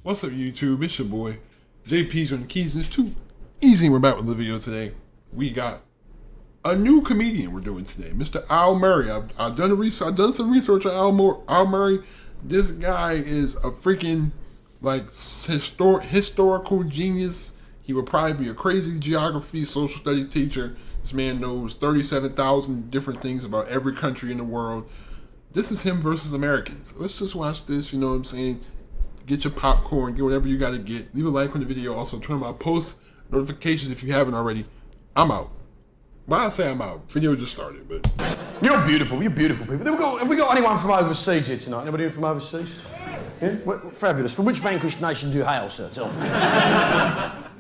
What's up, YouTube? It's your boy JP's on the keys, and it's too easy. We're back with the video today. We got a new comedian we're doing today, Mr. Al Murray. I've done some research on Al Murray. This guy is a freaking historical genius. He would probably be a crazy geography, social studies teacher. This man knows 37,000 different things about every country in the world. This is him versus Americans. Let's just watch this, you know what I'm saying? Get your popcorn, get whatever you gotta get. Leave a like on the video. Also, turn on my post notifications if you haven't already. I'm out. Why I say I'm out? Video just started, but... You're beautiful people. Have we got anyone from overseas here tonight? Anybody from overseas? Yeah? Fabulous. From which vanquished nation do you hail, sir? Tell me.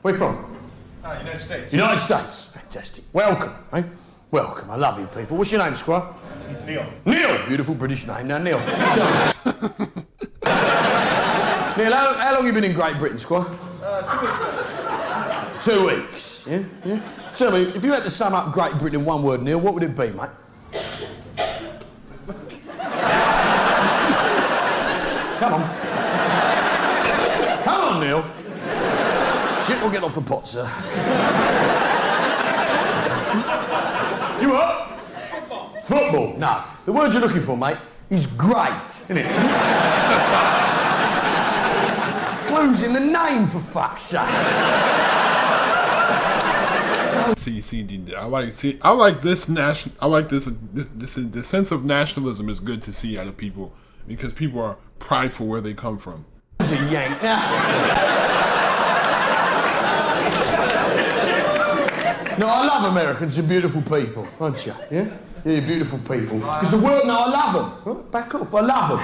Where you from? United States. United States. Fantastic. Welcome, eh? Welcome. I love you people. What's your name, Squire? Neil. Neil! Beautiful British name. Now, Neil, tell me. Neil, how long have you been in Great Britain, Squire? 2 weeks. 2 weeks, yeah? Tell me, if you had to sum up Great Britain in one word, Neil, what would it be, mate? Come on. Come on, Neil. Shit will get off the pot, sir. You what? Football. Football? No. The word you're looking for, mate, is great, isn't it? Clues in the name, for fuck's sake. I like this the sense of nationalism is good to see out of people because people are prideful where they come from. It's a yank. No, I love Americans. You're beautiful people, aren't you? Yeah? Yeah, you're beautiful people. Because the world, no, I love them. Back off, I love them.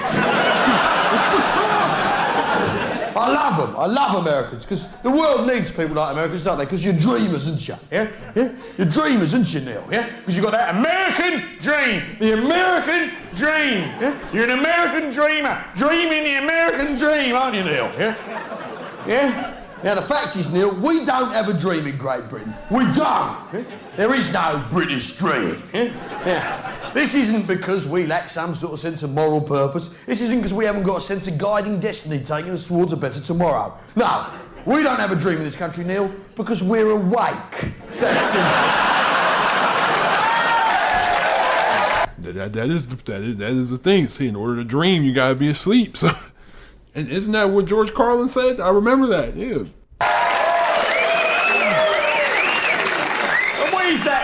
I love Americans, because the world needs people like Americans, don't they? Because you're dreamers, aren't you? Yeah? Yeah? You're dreamers, aren't you, Neil? Yeah? Because you've got that American dream. The American dream. Yeah? You're an American dreamer. Dreaming the American dream, aren't you, Neil? Yeah? Yeah? Now, the fact is, Neil, we don't have a dream in Great Britain. We don't. Yeah? There is no British dream. Yeah? Yeah. This isn't because we lack some sort of sense of moral purpose. This isn't because we haven't got a sense of guiding destiny taking us towards a better tomorrow. No, we don't have a dream in this country, Neil, because we're awake. It's that simple. That is the thing. See, in order to dream, you gotta be asleep. So, and isn't that what George Carlin said? I remember that. Yeah.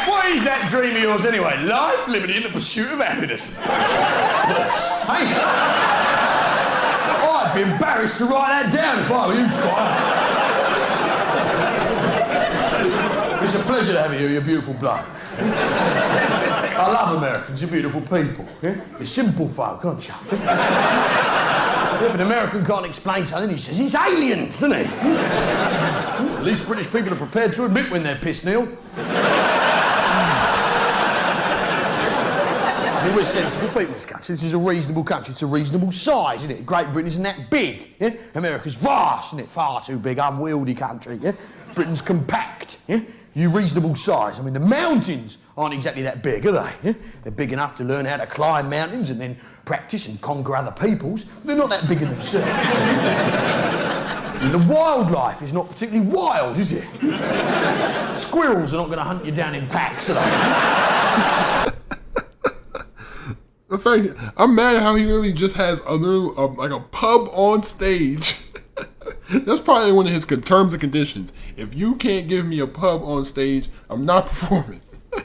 What is that dream of yours anyway? Life, liberty, and the pursuit of happiness. Hey, I'd be embarrassed to write that down if I were you, Squire. It's a pleasure to have you here, you beautiful bloke. I love Americans, you're beautiful people. Yeah? You're simple folk, aren't you? If an American can't explain something, he says, it's aliens, doesn't he? At least British people are prepared to admit when they're pissed, Neil. I mean, we're sensible people in this country. This is a reasonable country. It's a reasonable size, isn't it? Great Britain isn't that big. Yeah? America's vast, isn't it? Far too big, unwieldy country. Yeah? Britain's compact. Yeah? You reasonable size. I mean, the mountains aren't exactly that big, are they? Yeah? They're big enough to learn how to climb mountains and then practice and conquer other peoples. They're not that big in themselves. I mean, the wildlife is not particularly wild, is it? Squirrels are not going to hunt you down in packs, are they? In fact, I'm mad how he really just has a pub on stage. That's probably one of his terms and conditions. If you can't give me a pub on stage, I'm not performing. We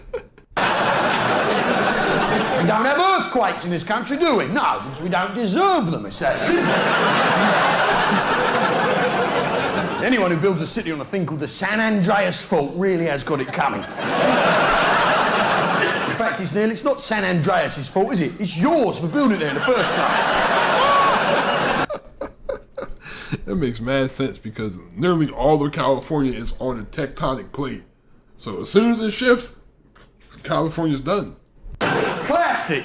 don't have earthquakes in this country, do we? No, because we don't deserve them. It's that simple. Anyone who builds a city on a thing called the San Andreas Fault really has got it coming. In fact, it's Neil, it's not San Andreas' fault, is it? It's yours for building it there in the first place. That makes mad sense because nearly all of California is on a tectonic plate. So as soon as it shifts, California's done. Classic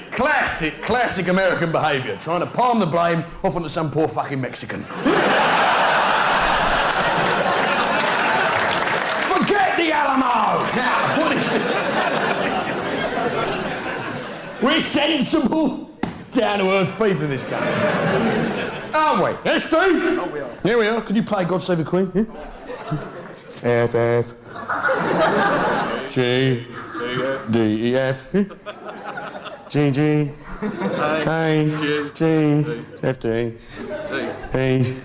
American behaviour. Trying to palm the blame off onto some poor fucking Mexican. Forget the Alamo! Now, what is this? We're sensible. down-to-earth people in this country. Aren't we? Yes, Steve? Oh, we are. Here we are. Could you play God Save the Queen? Yeah? F, F. G. D, E, F. G, G. A, G. F, D. E,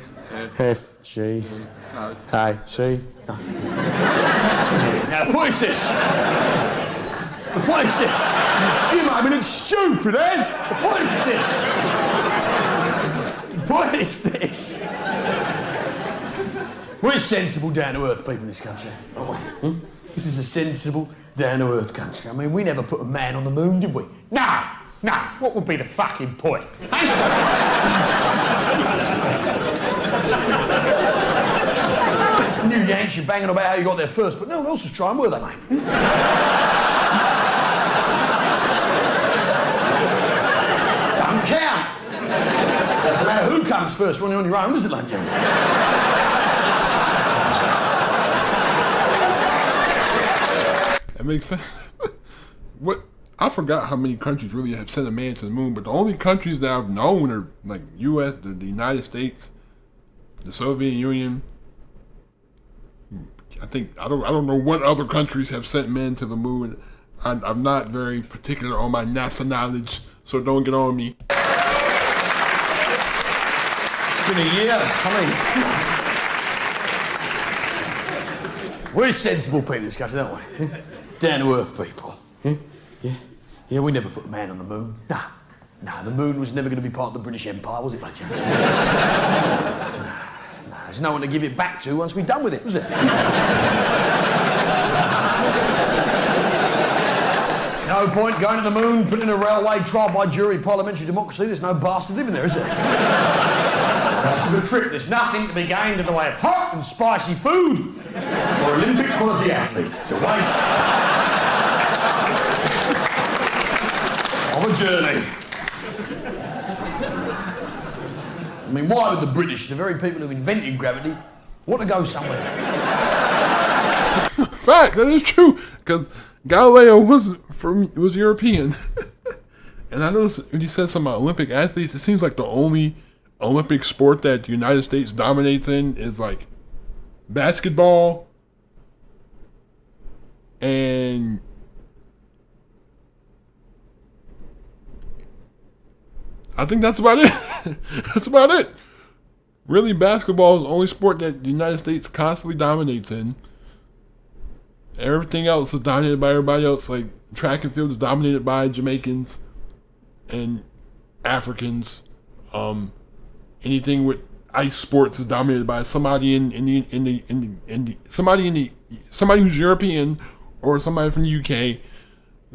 F, G. A, C. Now, what is this? What is this? You might be look stupid, eh? What is this? What is this? We're sensible, down-to-earth people in this country, aren't we? Hmm? This is a sensible, down-to-earth country. I mean, we never put a man on the moon, did we? No, no. What would be the fucking point? You Yanks, you're banging about how you got there first, but no one else was trying, were they, mate? Don't count. Doesn't matter who comes first when you're on your own, does it, like Jim? That makes sense. What? I forgot how many countries really have sent a man to the moon, but the only countries that I've known are like U.S., the United States, the Soviet Union. I don't know what other countries have sent men to the moon. I'm not very particular on my NASA knowledge, so don't get on me. It's been a year. I mean, we're sensible people in this country, aren't we? Down-to-earth people. Yeah, we never put a man on the moon. Nah, the moon was never going to be part of the British Empire, was it, mate? There's no one to give it back to once we're done with it, was there? There's no point going to the moon, putting in a railway, trial by jury, parliamentary democracy. There's no bastard living there, is there? That's the trick. There's nothing to be gained in the way of hot and spicy food or Olympic quality athletes. It's a waste of a journey. I mean, why would the British, the very people who invented gravity, want to go somewhere? Fact, that is true, because Galileo was European. And I noticed when you said something about Olympic athletes, it seems like the only Olympic sport that the United States dominates in is like basketball and I think that's about it. That's about it. Really, basketball is the only sport that the United States constantly dominates in. Everything else is dominated by everybody else. Like track and field is dominated by Jamaicans and Africans. Anything with ice sports is dominated by somebody somebody who's European or somebody from the UK.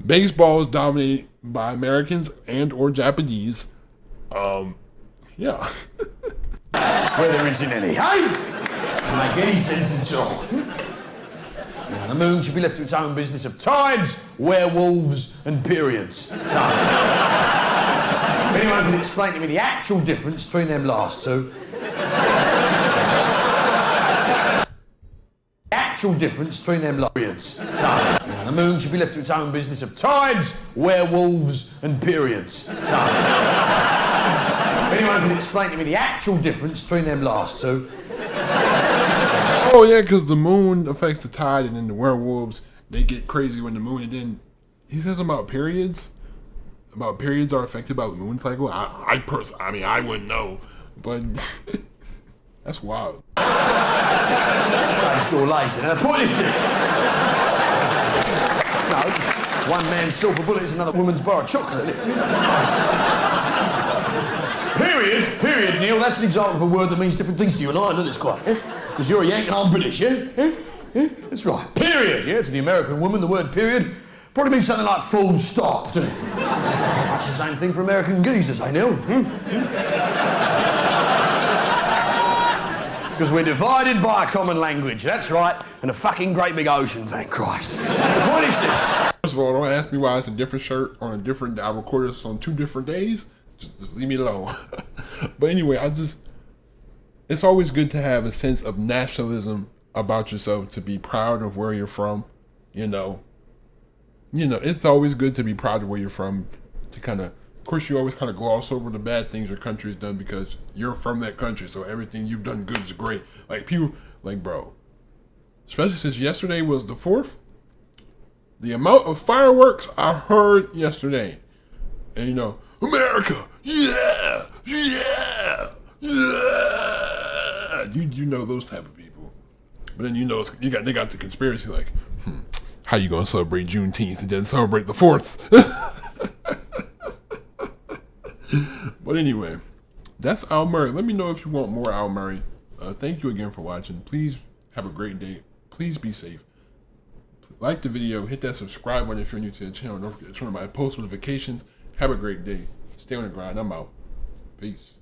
Baseball is dominated by Americans and or Japanese. Yeah. Where there isn't any, hey? Doesn't make any sense at all. Now, the moon should be left to its own business of tides, werewolves, and periods. No. If anyone can explain to me the actual difference between them last two. Actual difference between them periods. No. Now, the moon should be left to its own business of tides, werewolves, and periods. No. If anyone can explain to me the actual difference between them last two. Oh yeah, because the moon affects the tide, and then the werewolves, they get crazy when the moon. And then he says about periods. About periods are affected by the moon cycle. I wouldn't know, but that's wild. Strange door later. Now the point is this. No, one man's silver bullet is another woman's bar of chocolate. Period, Neil. That's an example of a word that means different things to you and I, doesn't it, Squire? Because you're a Yank and I'm British, yeah? That's right. Period, yeah? To the American woman, the word period probably means something like full stop, doesn't it? It's the same thing for American geezers, eh, Neil? Because we're divided by a common language, that's right, and a fucking great big ocean, thank Christ. The point is this. First of all, don't ask me why it's a different shirt on a different. I recorded this on 2 different days. Just leave me alone. But anyway, it's always good to have a sense of nationalism about yourself, to be proud of where you're from. You know, it's always good to be proud of where you're from, to kind of course, you always kind of gloss over the bad things your country has done because you're from that country, so everything you've done good is great. Like, people, like, bro, especially since yesterday was the 4th, the amount of fireworks I heard yesterday, and you know, America, yeah, yeah, yeah. You know those type of people, but then you know they got the conspiracy like, how you gonna celebrate Juneteenth and then celebrate the 4th? But anyway, that's Al Murray. Let me know if you want more Al Murray. Thank you again for watching. Please have a great day. Please be safe. Like the video. Hit that subscribe button if you're new to the channel. Don't forget to turn on my post notifications. Have a great day. Stay on the grind. I'm out. Peace.